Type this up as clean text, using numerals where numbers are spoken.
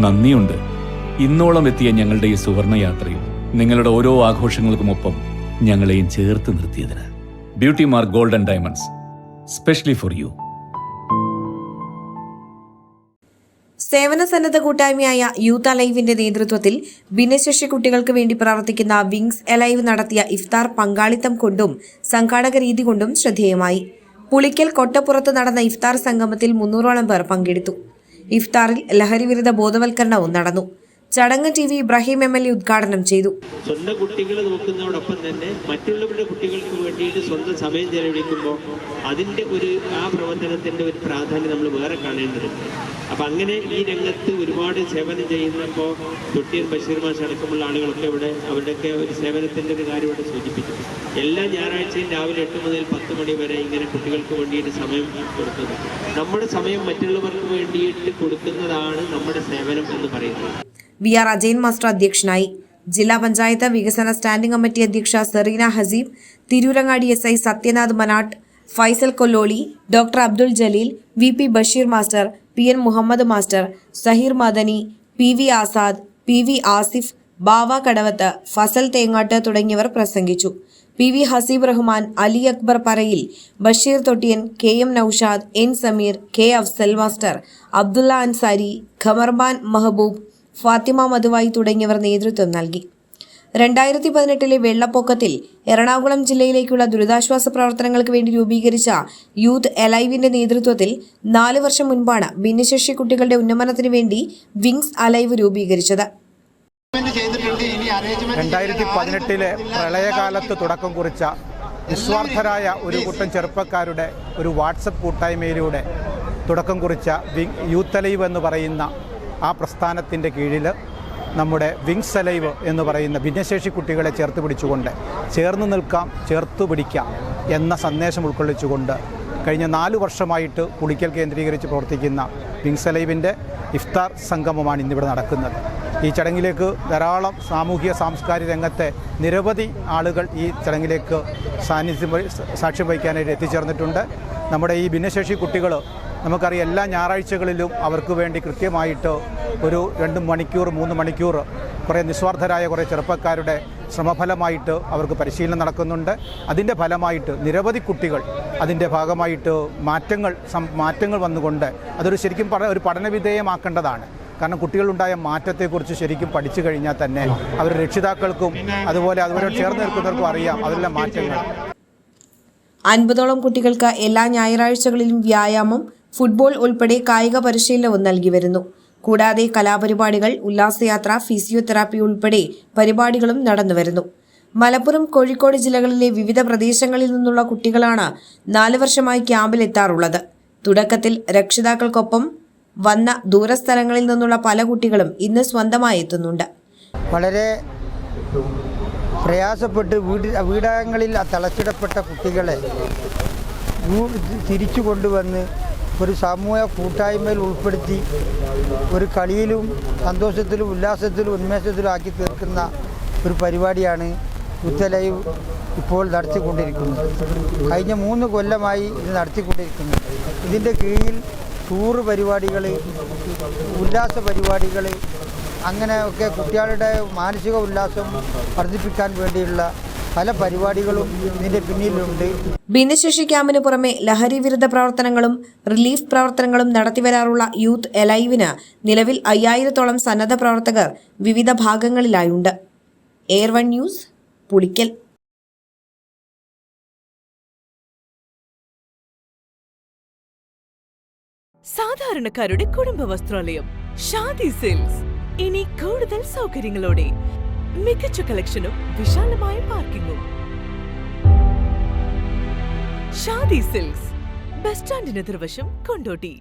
നന്ദിയുണ്ട്. ഇന്നോളം എത്തിയ ഞങ്ങളുടെ ഈ സുവർണയാത്രയിൽ നിങ്ങളുടെ ഓരോ ആഘോഷങ്ങൾക്കുമൊപ്പം ഞങ്ങളെയും ചേർത്ത് നിർത്തിയതിന്. Beauty mark gold and diamonds, specially for you. സേവന സന്നദ്ധ കൂട്ടായ്മയായ യൂത്ത് അലൈവിന്റെ നേതൃത്വത്തിൽ ഭിന്നശേഷി കുട്ടികൾക്ക് വേണ്ടി പ്രവർത്തിക്കുന്ന വിങ്സ് അലൈവ് നടത്തിയ ഇഫ്താർ പങ്കാളിത്തം കൊണ്ടും സംഘാടക രീതി കൊണ്ടും ശ്രദ്ധേയമായി. പുളിക്കൽ കൊട്ടപ്പുറത്ത് നടന്ന ഇഫ്താർ സംഗമത്തിൽ 300ഓളം പേർ പങ്കെടുത്തു. ഇഫ്താറിൽ ലഹരിവിരുദ്ധ ബോധവൽക്കരണവും നടന്നു. ചടങ്ങ് TV ഇബ്രാഹിം MLA ഉദ്ഘാടനം ചെയ്തു. സ്വന്തം കുട്ടികളെ നോക്കുന്നതോടൊപ്പം തന്നെ മറ്റുള്ളവരുടെ കുട്ടികൾക്ക് വേണ്ടിയിട്ട് സ്വന്തം സമയം ചെലവഴിക്കുമ്പോൾ അതിൻ്റെ ആ പ്രവർത്തനത്തിൻ്റെ ഒരു പ്രാധാന്യം നമ്മൾ വേറെ കാണേണ്ടതുണ്ട്. അപ്പം അങ്ങനെ ഈ രംഗത്ത് ഒരുപാട് സേവനം ചെയ്യുന്നപ്പോൾ തൊട്ടിയൻ ബഷീർ മാഷ് അടക്കമുള്ള ആളുകളൊക്കെ അവരുടെയൊക്കെ ഒരു സേവനത്തിൻ്റെ ഒരു കാര്യം ഇവിടെ സൂചിപ്പിച്ചു. എല്ലാ ഞായറാഴ്ചയും രാവിലെ 8 മുതൽ 10 മണി വരെ ഇങ്ങനെ കുട്ടികൾക്ക് വേണ്ടിയിട്ട് സമയം കൊടുക്കുന്നത്. നമ്മുടെ സമയം മറ്റുള്ളവർക്ക് വേണ്ടിയിട്ട് കൊടുക്കുന്നതാണ് നമ്മുടെ സേവനം എന്ന് പറയുന്നത്. VR അജയൻ മാസ്റ്റർ അധ്യക്ഷനായി. ജില്ലാ പഞ്ചായത്ത് വികസന സ്റ്റാൻഡിംഗ് കമ്മിറ്റി അധ്യക്ഷ Sereena Haseeb, Tirurangadi SI Sathyanath Manatt, Faisal Kolloli, doctor Abdul Jaleel, VP Basheer master, PN Muhammad master, Saheer Madani, PV Azad, PV Asif, Bava Kadavath, Fasal Thengatt തുടങ്ങിയവർ പ്രസംഗിച്ചു. PV Haseeb Rahman, Ali Akbar Parayil, Basheer Thottiyan, KM Noushad, N Sameer, K Afsal master, Abdulla Ansari, Khamarban Mahboob, Fathima Madhuvayi തുടങ്ങിയവർ നേതൃത്വം നൽകി. 2018 വെള്ളപ്പൊക്കത്തിൽ എറണാകുളം ജില്ലയിലേക്കുള്ള ദുരിതാശ്വാസ പ്രവർത്തനങ്ങൾക്ക് വേണ്ടി രൂപീകരിച്ച യൂത്ത് അലൈവിന്റെ നേതൃത്വത്തിൽ 4 വർഷം മുൻപാണ് ഭിന്നശേഷി കുട്ടികളുടെ ഉന്നമനത്തിന് വേണ്ടി വിങ്സ് അലൈവ് രൂപീകരിച്ചത്. 2018 പ്രളയകാലത്ത് തുടക്കം കുറിച്ച നിസ്വാർത്ഥരായ ഒരു കൂട്ടം ചെറുപ്പക്കാരുടെ ഒരു വാട്സപ്പ് കൂട്ടായ്മയിലൂടെ തുടക്കം കുറിച്ച യൂത്ത് അലൈവ് എന്ന് പറയുന്ന ആ പ്രസ്ഥാനത്തിൻ്റെ കീഴിൽ നമ്മുടെ വിങ്സ് അലൈവ് എന്ന് പറയുന്ന ഭിന്നശേഷി കുട്ടികളെ ചേർത്ത് പിടിച്ചുകൊണ്ട് ചേർന്ന് നിൽക്കാം, ചേർത്ത് പിടിക്കാം എന്ന സന്ദേശം ഉൾക്കൊള്ളിച്ചുകൊണ്ട് കഴിഞ്ഞ 4 വർഷമായിട്ട് പുളിക്കൽ കേന്ദ്രീകരിച്ച് പ്രവർത്തിക്കുന്ന വിങ്സ് അലൈവിൻ്റെ ഇഫ്താർ സംഗമമാണ് ഇന്നിവിടെ നടക്കുന്നത്. ഈ ചടങ്ങിലേക്ക് ധാരാളം സാമൂഹിക സാംസ്കാരിക രംഗത്തെ നിരവധി ആളുകൾ ഈ ചടങ്ങിലേക്ക് സാക്ഷ്യം വഹിക്കാനായിട്ട് എത്തിച്ചേർന്നിട്ടുണ്ട്. നമ്മുടെ ഈ ഭിന്നശേഷി കുട്ടികൾ നമുക്കറിയാം, എല്ലാ ഞായറാഴ്ചകളിലും അവർക്ക് വേണ്ടി കൃത്യമായിട്ട് ഒരു 2 മണിക്കൂർ 3 മണിക്കൂർ കുറേ നിസ്വാർത്ഥരായ കുറേ ചെറുപ്പക്കാരുടെ ശ്രമഫലമായിട്ട് അവർക്ക് പരിശീലനം നടക്കുന്നുണ്ട്. അതിൻ്റെ ഫലമായിട്ട് നിരവധി കുട്ടികൾ അതിൻ്റെ ഭാഗമായിട്ട് മാറ്റങ്ങൾ വന്നുകൊണ്ട് അതൊരു ശരിക്കും ഒരു പഠനവിധേയമാക്കേണ്ടതാണ്. കാരണം കുട്ടികളുണ്ടായ മാറ്റത്തെക്കുറിച്ച് ശരിക്കും പഠിച്ചു കഴിഞ്ഞാൽ തന്നെ അവർ രക്ഷിതാക്കൾക്കും അതുപോലെ അവരോട് ചേർന്ന് നിൽക്കുന്നവർക്കും അറിയാം അതിലെ മാറ്റങ്ങൾ. 50ഓളം കുട്ടികൾക്ക് എല്ലാ ഞായറാഴ്ചകളിലും വ്യായാമം, ഫുട്ബോൾ ഉൾപ്പെടെ കായിക പരിശീലനവും നൽകി വരുന്നു. കൂടാതെ കലാപരിപാടികൾ, ഉല്ലാസയാത്ര, ഫിസിയോതെറാപ്പി ഉൾപ്പെടെ പരിപാടികളും നടന്നുവരുന്നു. മലപ്പുറം, കോഴിക്കോട് ജില്ലകളിലെ വിവിധ പ്രദേശങ്ങളിൽ നിന്നുള്ള കുട്ടികളാണ് 4 വർഷമായി ക്യാമ്പിലെത്താറുള്ളത്. തുടക്കത്തിൽ രക്ഷിതാക്കൾക്കൊപ്പം വന്ന ദൂരസ്ഥലങ്ങളിൽ നിന്നുള്ള പല കുട്ടികളും ഇന്ന് സ്വന്തമായി എത്തുന്നുണ്ട്. വളരെ പ്രയാസപ്പെട്ട് വീടകങ്ങളിൽ തളച്ചിടപ്പെട്ട കുട്ടികളെ തിരിച്ചു കൊണ്ടുവന്ന് ഒരു സാമൂഹ്യ കൂട്ടായ്മയിൽ ഉൾപ്പെടുത്തി ഒരു കളിയിലും സന്തോഷത്തിലും ഉല്ലാസത്തിലും ഉന്മേഷത്തിലും ആക്കി തീർക്കുന്ന ഒരു പരിപാടിയാണ് യൂത്ത് അലൈവ് ഇപ്പോൾ നടത്തിക്കൊണ്ടിരിക്കുന്നത്. കഴിഞ്ഞ 3 കൊല്ലമായി ഇത് നടത്തിക്കൊണ്ടിരിക്കുന്നു. ഇതിൻ്റെ കീഴിൽ ടൂറ് പരിപാടികൾ, ഉല്ലാസ പരിപാടികൾ, അങ്ങനെയൊക്കെ കുട്ടികളുടെ മാനസിക ഉല്ലാസം വർദ്ധിപ്പിക്കാൻ വേണ്ടിയുള്ള പല പരിപാടികളും ഇതിൻ്റെ പിന്നിലുണ്ട്. ഭിന്നശേഷി ക്യാമ്പിന് പുറമെ ലഹരി വിരുദ്ധ പ്രവർത്തനങ്ങളും റിലീഫ് പ്രവർത്തനങ്ങളും നടത്തിവരാറുള്ള യൂത്ത് അലൈവിന് നിലവിൽ 5000ഓളം സന്നദ്ധ പ്രവർത്തകർ വിവിധ ഭാഗങ്ങളിലായുണ്ട്. Air 1 news, Pulikkal. സാധാരണക്കാരുടെ കുടുംബ വസ്ത്രാലയം ഷാദി സിൽക്സ് ഇനി കൂടുതൽ സൗകര്യങ്ങളോടെ മികച്ച കളക്ഷനും വിശാലമായ പാർക്കിംഗും. ഷാദി സിൽക്സ്, ബസ് സ്റ്റാൻഡിന് എതിർവശം, കൊണ്ടോട്ടി.